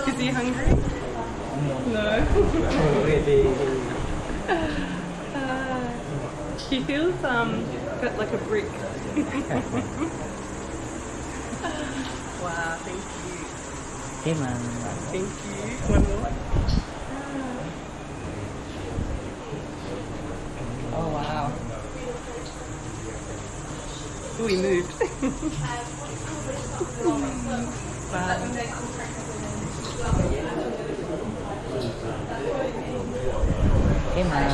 Is he hungry? No. He feels got like a brick. Wow, thank you. Hey man. Thank you. One more. Oh wow. Ooh, he moved. Wow. Hey man.